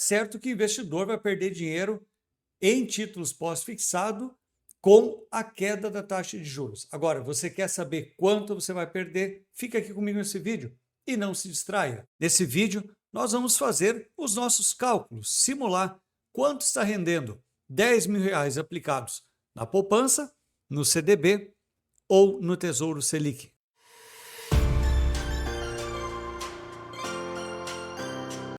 certo que o investidor vai perder dinheiro em títulos pós-fixado com a queda da taxa de juros. Agora, você quer saber quanto você vai perder? Fica aqui comigo nesse vídeo e não se distraia. Nesse vídeo, nós vamos fazer os nossos cálculos, simular quanto está rendendo R$ 10.000 aplicados na poupança, no CDB ou no Tesouro Selic.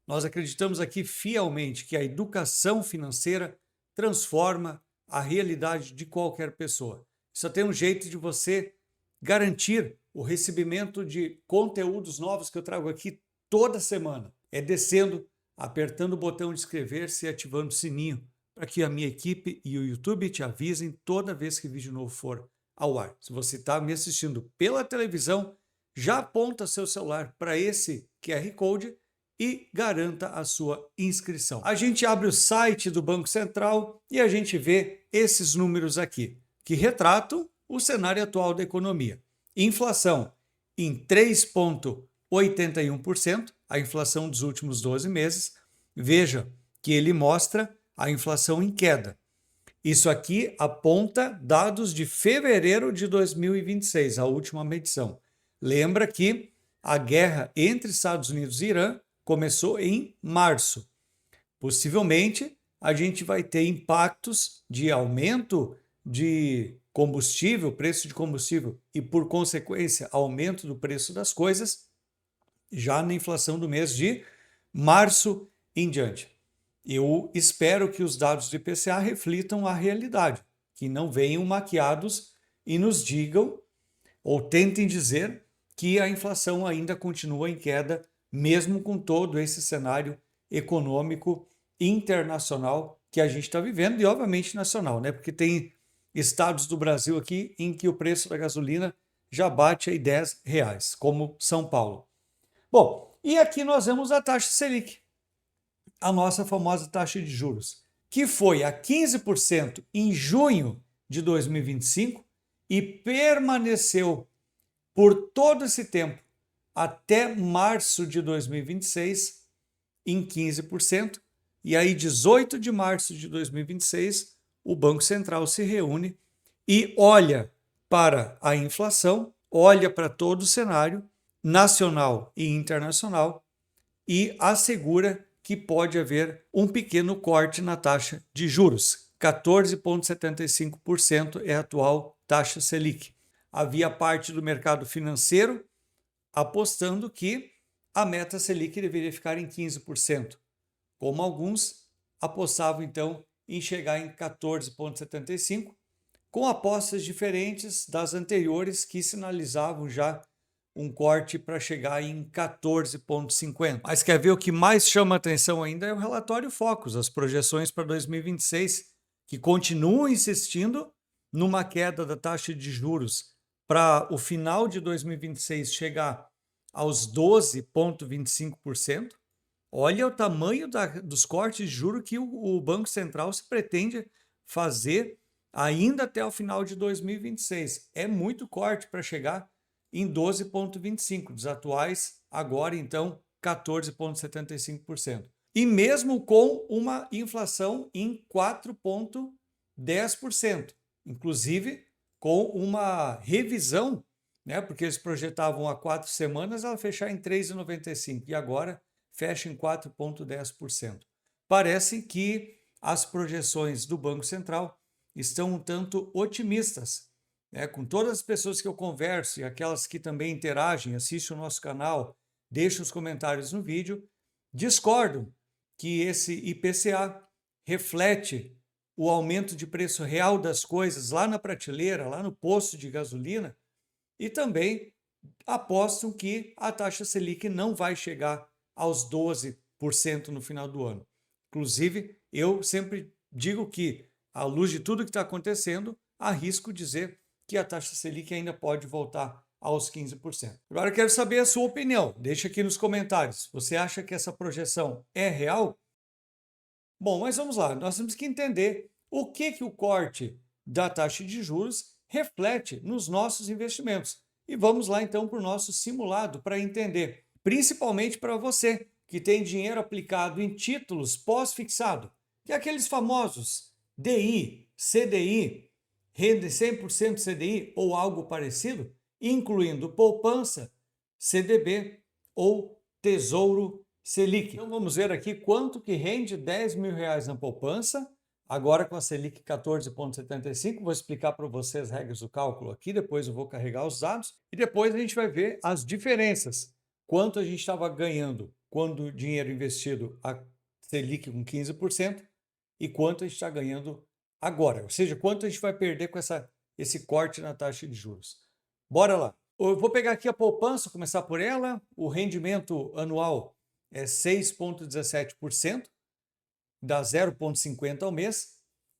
Nós acreditamos aqui fielmente que a educação financeira transforma a realidade de qualquer pessoa. Só tem um jeito de você garantir o recebimento de conteúdos novos que eu trago aqui toda semana. É descendo, apertando o botão de inscrever-se e ativando o sininho para que a minha equipe e o YouTube te avisem toda vez que vídeo novo for ao ar. Se você está me assistindo pela televisão, já aponta seu celular para esse QR Code e garanta a sua inscrição. A gente abre o site do Banco Central e a gente vê esses números aqui, que retratam o cenário atual da economia. Inflação em 3,81%, a inflação dos últimos 12 meses. Veja que ele mostra a inflação em queda. Isso aqui aponta dados de fevereiro de 2026, a última medição. Lembra que a guerra entre Estados Unidos e Irã começou em março. Possivelmente, a gente vai ter impactos de aumento de combustível, preço de combustível e, por consequência, aumento do preço das coisas, já na inflação do mês de março em diante. Eu espero que os dados do IPCA reflitam a realidade, que não venham maquiados e nos digam ou tentem dizer que a inflação ainda continua em queda, mesmo com todo esse cenário econômico internacional que a gente está vivendo e, obviamente, nacional, né? Porque tem estados do Brasil aqui em que o preço da gasolina já bate aí R$ 10, como São Paulo. Bom, e aqui nós vemos a taxa Selic, a nossa famosa taxa de juros, que foi a 15% em junho de 2025 e permaneceu por todo esse tempo até março de 2026 em 15%, e aí 18 de março de 2026 o Banco Central se reúne e olha para a inflação, olha para todo o cenário nacional e internacional e assegura que pode haver um pequeno corte na taxa de juros. 14,75% é a atual taxa Selic. Havia parte do mercado financeiro apostando que a meta Selic deveria ficar em 15%, como alguns apostavam então em chegar em 14,75%, com apostas diferentes das anteriores que sinalizavam já um corte para chegar em 14,50%. Mas quer ver o que mais chama atenção ainda é o relatório Focus, as projeções para 2026, que continuam insistindo numa queda da taxa de juros para o final de 2026 chegar aos 12,25%. Olha o tamanho dos cortes de juros que o Banco Central se pretende fazer ainda até o final de 2026. É muito corte para chegar em 12,25%, dos atuais agora então 14,75%. E mesmo com uma inflação em 4,10%, inclusive com uma revisão, né, porque eles projetavam há 4 semanas ela fechar em 3,95% e agora fecha em 4,10%. Parece que as projeções do Banco Central estão um tanto otimistas, né? Com todas as pessoas que eu converso e aquelas que também interagem, assistem o nosso canal, deixam os comentários no vídeo, discordam que esse IPCA reflete o aumento de preço real das coisas lá na prateleira, lá no posto de gasolina, e também apostam que a taxa Selic não vai chegar aos 12% no final do ano. Inclusive, eu sempre digo que, à luz de tudo que está acontecendo, arrisco dizer que a taxa Selic ainda pode voltar aos 15%. Agora eu quero saber a sua opinião. Deixa aqui nos comentários. Você acha que essa projeção é real? Bom, mas vamos lá. Nós temos que entender o que o corte da taxa de juros reflete nos nossos investimentos. E vamos lá então para o nosso simulado para entender, principalmente para você que tem dinheiro aplicado em títulos pós-fixado, que é aqueles famosos DI, CDI, renda 100% CDI ou algo parecido, incluindo poupança, CDB ou Tesouro Selic. Então vamos ver aqui quanto que rende R$ 10.000 na poupança, agora com a Selic 14,75. Vou explicar para vocês as regras do cálculo aqui, depois eu vou carregar os dados e depois a gente vai ver as diferenças. Quanto a gente estava ganhando quando o dinheiro investido a Selic com 15% e quanto a gente está ganhando agora, ou seja, quanto a gente vai perder com esse corte na taxa de juros. Bora lá. Eu vou pegar aqui a poupança, começar por ela. O rendimento anual é 6,17%, dá 0,50 ao mês,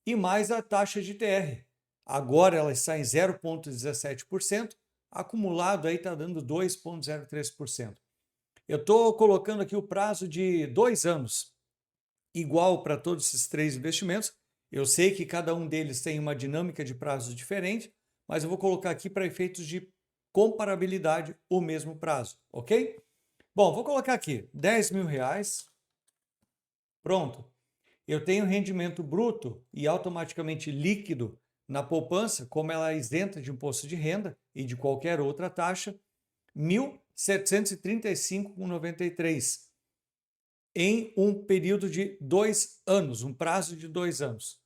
e mais a taxa de TR. Agora ela está em 0,17%, acumulado aí está dando 2,03%. Eu estou colocando aqui o prazo de 2 anos, igual para todos esses 3 investimentos. Eu sei que cada um deles tem uma dinâmica de prazo diferente, mas eu vou colocar aqui para efeitos de comparabilidade o mesmo prazo, ok? Bom, vou colocar aqui R$ 10.000, pronto. Eu tenho rendimento bruto e automaticamente líquido na poupança, como ela é isenta de imposto de renda e de qualquer outra taxa, R$ 1.735,93 em um período de 2 anos, um prazo de 2 anos.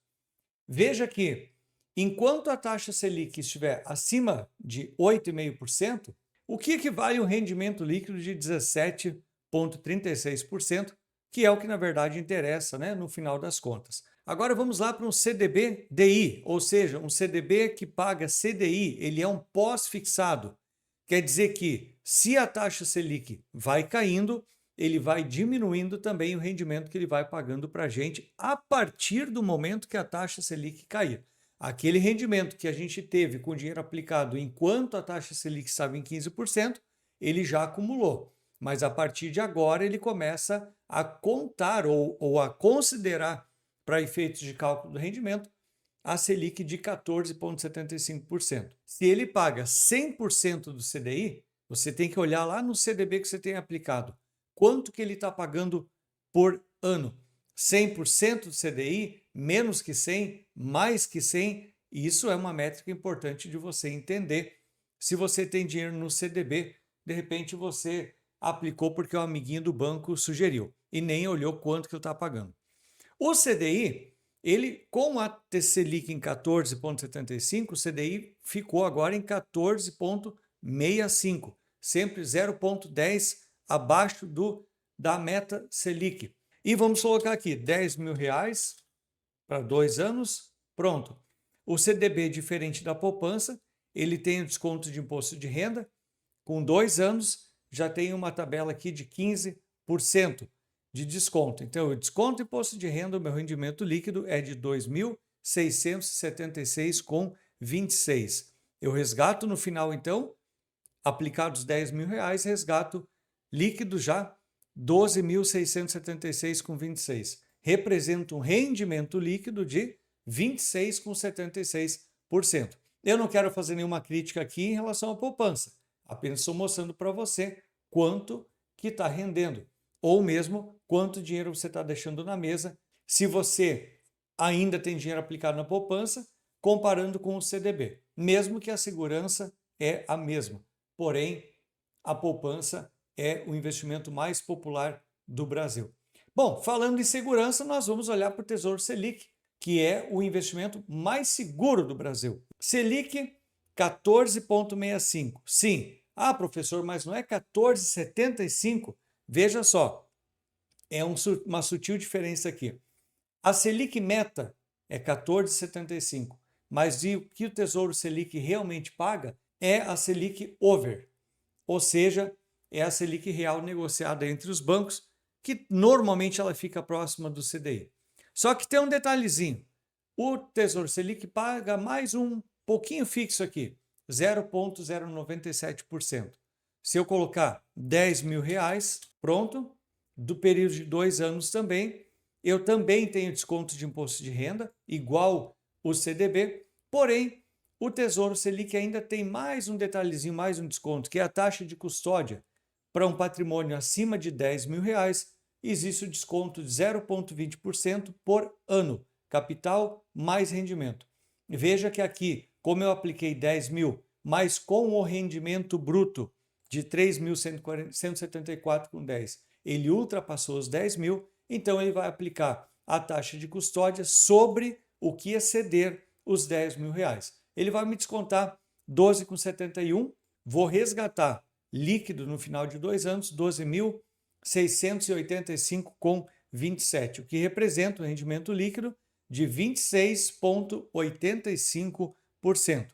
Veja que, enquanto a taxa Selic estiver acima de 8,5%, o que equivale a um rendimento líquido de 17,36%, que é o que na verdade interessa, né, no final das contas. Agora vamos lá para um CDB-DI, ou seja, um CDB que paga CDI, ele é um pós-fixado. Quer dizer que, se a taxa Selic vai caindo, ele vai diminuindo também o rendimento que ele vai pagando para a gente a partir do momento que a taxa Selic cair. Aquele rendimento que a gente teve com o dinheiro aplicado enquanto a taxa Selic estava em 15%, ele já acumulou. Mas a partir de agora ele começa a contar ou a considerar, para efeitos de cálculo do rendimento, a Selic de 14,75%. Se ele paga 100% do CDI, você tem que olhar lá no CDB que você tem aplicado. Quanto que ele está pagando por ano? 100% do CDI, menos que 100, mais que 100, isso é uma métrica importante de você entender. Se você tem dinheiro no CDB, de repente você aplicou porque o amiguinho do banco sugeriu e nem olhou quanto que ele está pagando. O CDI, ele com a Selic em 14,75, o CDI ficou agora em 14,65, sempre 0,10 abaixo da meta Selic. E vamos colocar aqui R$ 10.000 para 2 anos, pronto. O CDB, diferente da poupança, ele tem o desconto de imposto de renda, com 2 anos já tem uma tabela aqui de 15% de desconto. Então, eu desconto imposto de renda, o meu rendimento líquido é de R$ 2.676,26. Eu resgato no final, então, aplicados R$ 10.000, resgato líquido já R$ 12.676,26. Representa um rendimento líquido de 26,76%. Eu não quero fazer nenhuma crítica aqui em relação à poupança, apenas estou mostrando para você quanto que está rendendo, ou mesmo quanto dinheiro você está deixando na mesa, se você ainda tem dinheiro aplicado na poupança, comparando com o CDB, mesmo que a segurança é a mesma. Porém, a poupança é o investimento mais popular do Brasil. Bom, falando em segurança, nós vamos olhar para o Tesouro Selic, que é o investimento mais seguro do Brasil. Selic 14,65. Sim. Ah, professor, mas não é 14,75? Veja só, é uma sutil diferença aqui. A Selic meta é 14,75, mas o que o Tesouro Selic realmente paga é a Selic over, ou seja, é a Selic real negociada entre os bancos, que normalmente ela fica próxima do CDI. Só que tem um detalhezinho, o Tesouro Selic paga mais um pouquinho fixo aqui, 0,097%. Se eu colocar R$ 10.000, pronto, do período de 2 anos também, eu também tenho desconto de imposto de renda, igual o CDB, porém, o Tesouro Selic ainda tem mais um detalhezinho, mais um desconto, que é a taxa de custódia para um patrimônio acima de R$ 10.000, existe o desconto de 0,20% por ano, capital mais rendimento. Veja que aqui, como eu apliquei 10 mil, mas com o rendimento bruto de 3.174,10, ele ultrapassou os 10 mil, então ele vai aplicar a taxa de custódia sobre o que exceder os 10 mil reais. Ele vai me descontar 12,71, vou resgatar líquido no final de 2 anos, 12.685,27, o que representa um rendimento líquido de 26,85%.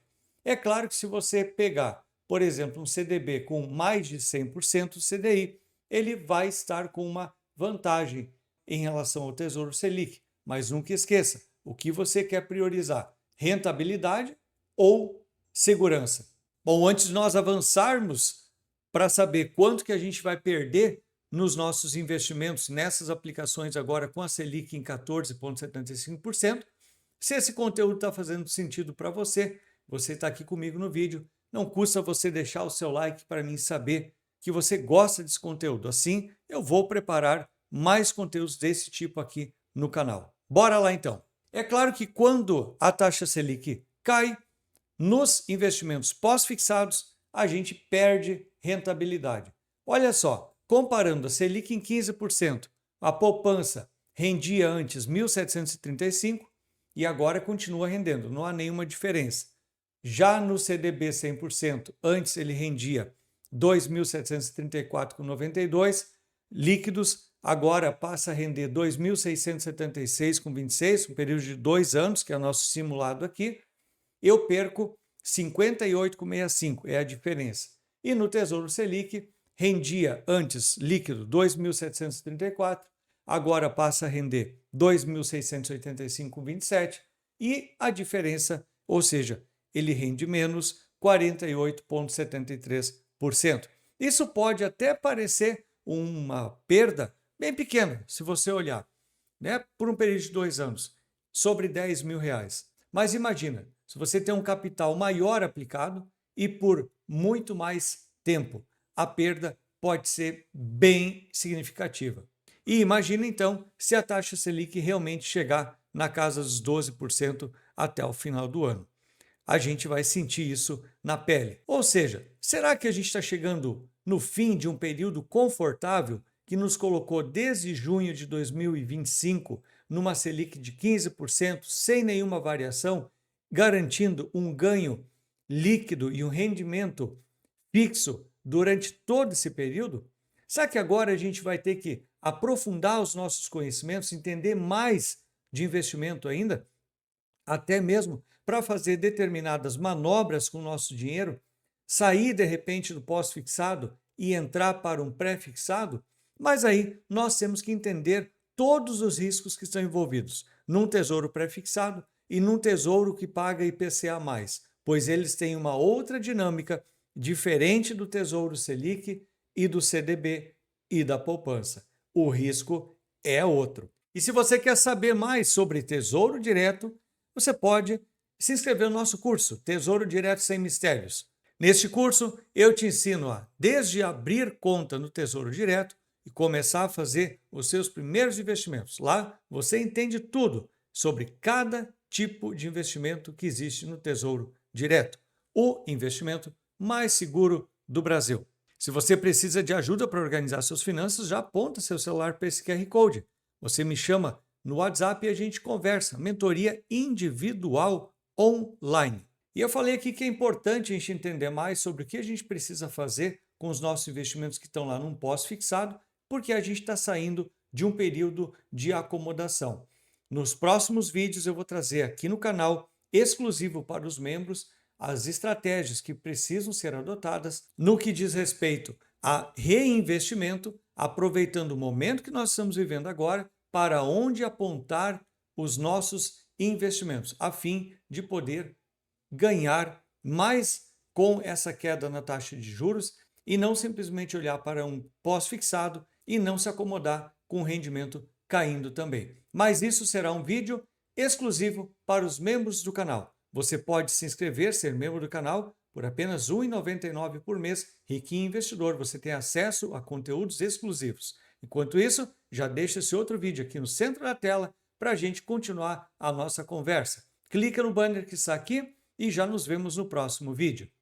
É claro que se você pegar, por exemplo, um CDB com mais de 100% CDI, ele vai estar com uma vantagem em relação ao Tesouro Selic. Mas nunca esqueça, o que você quer priorizar? Rentabilidade ou segurança? Bom, antes de nós avançarmos para saber quanto que a gente vai perder nos nossos investimentos nessas aplicações agora com a Selic em 14,75%, se esse conteúdo está fazendo sentido para você, você está aqui comigo no vídeo, não custa você deixar o seu like para mim saber que você gosta desse conteúdo. Assim, eu vou preparar mais conteúdos desse tipo aqui no canal. Bora lá então. É claro que quando a taxa Selic cai, nos investimentos pós-fixados, a gente perde rentabilidade. Olha só, comparando a Selic em 15%, a poupança rendia antes 1.735 e agora continua rendendo, não há nenhuma diferença. Já no CDB 100%, antes ele rendia 2.734,92 líquidos, agora passa a render 2.676,26, um período de 2 anos, que é o nosso simulado aqui. Eu perco 58,65, é a diferença. E no Tesouro Selic, rendia antes líquido 2.734, agora passa a render 2.685,27 e a diferença, ou seja, ele rende menos 48,73%. Isso pode até parecer uma perda bem pequena, se você olhar, né, por um período de 2 anos, sobre 10 mil reais. Mas imagina, se você tem um capital maior aplicado e por muito mais tempo, a perda pode ser bem significativa. E imagina então se a taxa Selic realmente chegar na casa dos 12% até o final do ano. A gente vai sentir isso na pele. Ou seja, será que a gente está chegando no fim de um período confortável que nos colocou desde junho de 2025 numa Selic de 15% sem nenhuma variação, garantindo um ganho líquido e um rendimento fixo durante todo esse período? Será que agora a gente vai ter que aprofundar os nossos conhecimentos, entender mais de investimento ainda, até mesmo para fazer determinadas manobras com o nosso dinheiro, sair de repente do pós-fixado e entrar para um pré-fixado? Mas aí nós temos que entender todos os riscos que estão envolvidos num tesouro pré-fixado e num tesouro que paga IPCA+, pois eles têm uma outra dinâmica diferente do Tesouro Selic e do CDB e da poupança. O risco é outro. E se você quer saber mais sobre Tesouro Direto, você pode se inscrever no nosso curso Tesouro Direto Sem Mistérios. Neste curso, eu te ensino a, desde abrir conta no Tesouro Direto e começar a fazer os seus primeiros investimentos. Lá você entende tudo sobre cada tipo de investimento que existe no Tesouro Direto, o investimento mais seguro do Brasil. Se você precisa de ajuda para organizar suas finanças, já aponta seu celular para esse QR Code. Você me chama no WhatsApp e a gente conversa. Mentoria individual online. E eu falei aqui que é importante a gente entender mais sobre o que a gente precisa fazer com os nossos investimentos que estão lá num pós-fixado, porque a gente está saindo de um período de acomodação. Nos próximos vídeos eu vou trazer aqui no canal, exclusivo para os membros, as estratégias que precisam ser adotadas no que diz respeito a reinvestimento, aproveitando o momento que nós estamos vivendo agora, para onde apontar os nossos investimentos, a fim de poder ganhar mais com essa queda na taxa de juros e não simplesmente olhar para um pós-fixado e não se acomodar com o rendimento caindo também. Mas isso será um vídeo exclusivo para os membros do canal. Você pode se inscrever, ser membro do canal, por apenas R$ 1,99 por mês. Riquinho Investidor, você tem acesso a conteúdos exclusivos. Enquanto isso, já deixa esse outro vídeo aqui no centro da tela para a gente continuar a nossa conversa. Clica no banner que está aqui e já nos vemos no próximo vídeo.